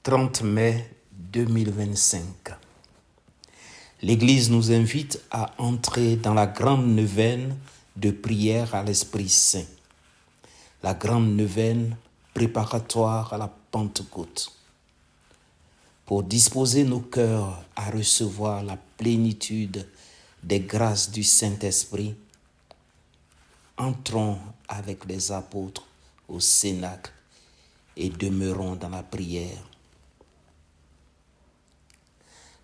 30 mai 2025. L'Église nous invite à entrer dans la grande neuvaine de prière à l'Esprit Saint, la grande neuvaine préparatoire à la Pentecôte, pour disposer nos cœurs à recevoir la plénitude des grâces du Saint-Esprit. Entrons avec les apôtres au Cénacle et demeurons dans la prière.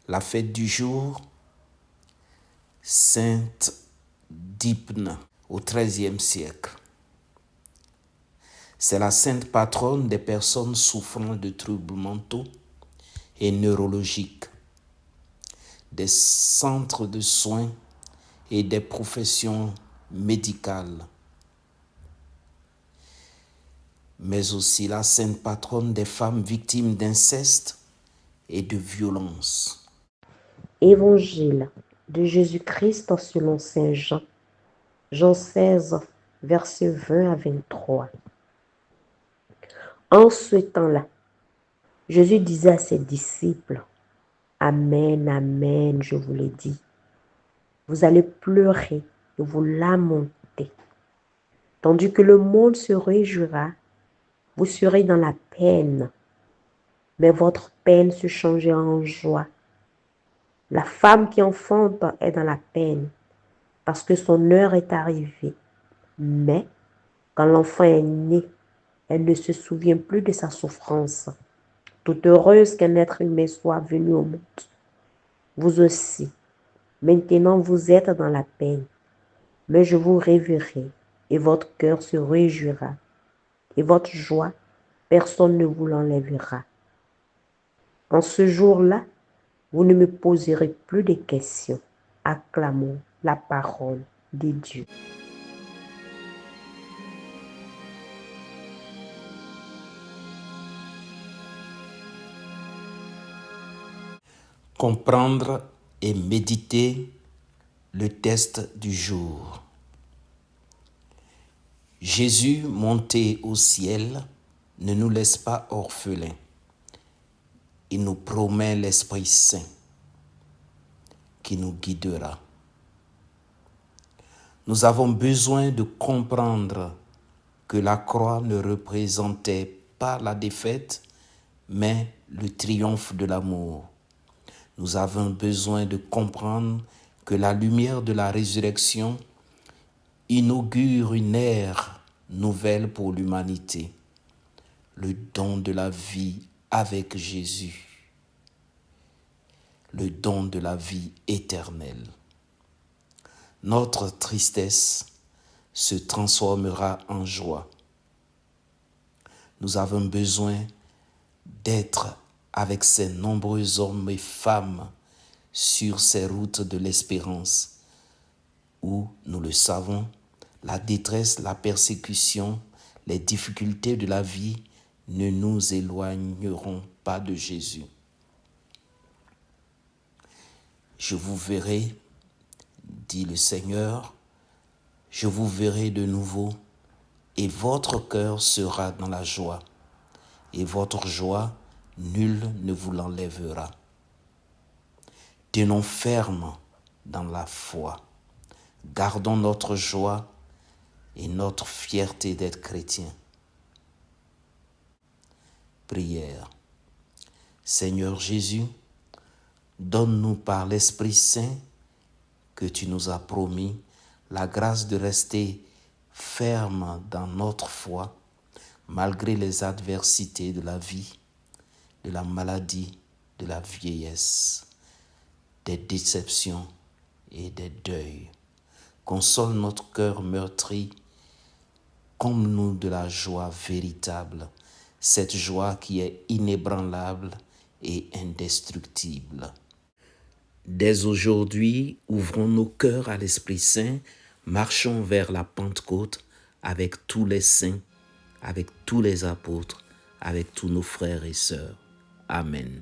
La fête du jour, Sainte Dipne, au XIIIe siècle. C'est la sainte patronne des personnes souffrant de troubles mentaux et neurologiques, des centres de soins et des professions médicales, mais aussi la sainte patronne des femmes victimes d'inceste et de violence. Évangile de Jésus-Christ selon saint Jean, Jean 16, versets 20 à 23. En ce temps-là, Jésus disait à ses disciples, « Amen, amen, je vous l'ai dit, vous allez pleurer et vous lamenter, tandis que le monde se réjouira, vous serez dans la peine, mais votre peine se changera en joie. La femme qui enfante est dans la peine, parce que son heure est arrivée. Mais quand l'enfant est né, elle ne se souvient plus de sa souffrance, toute heureuse qu'un être humain soit venu au monde. Vous aussi, maintenant vous êtes dans la peine, mais je vous reverrai, et votre cœur se réjouira, et votre joie, personne ne vous l'enlèvera. En ce jour-là, vous ne me poserez plus de questions. Acclamons la parole de Dieu. Comprendre et méditer le test du jour. Jésus, monté au ciel, ne nous laisse pas orphelins. Il nous promet l'Esprit Saint qui nous guidera. Nous avons besoin de comprendre que la croix ne représentait pas la défaite, mais le triomphe de l'amour. Nous avons besoin de comprendre que la lumière de la résurrection inaugure une ère nouvelle pour l'humanité, le don de la vie avec Jésus, le don de la vie éternelle. Notre tristesse se transformera en joie. Nous avons besoin d'être avec ces nombreux hommes et femmes sur ces routes de l'espérance où, nous le savons, la détresse, la persécution, les difficultés de la vie ne nous éloigneront pas de Jésus. Je vous verrai, dit le Seigneur, je vous verrai de nouveau et votre cœur sera dans la joie et votre joie, nul ne vous l'enlèvera. Tenons ferme dans la foi. Gardons notre joie et notre fierté d'être chrétiens. Prière. Seigneur Jésus, donne-nous par l'Esprit Saint que tu nous as promis la grâce de rester ferme dans notre foi malgré les adversités de la vie, de la maladie, de la vieillesse, des déceptions et des deuils. Console notre cœur meurtri, comble-nous de la joie véritable, cette joie qui est inébranlable et indestructible. Dès aujourd'hui, ouvrons nos cœurs à l'Esprit Saint, marchons vers la Pentecôte avec tous les saints, avec tous les apôtres, avec tous nos frères et sœurs. Amen.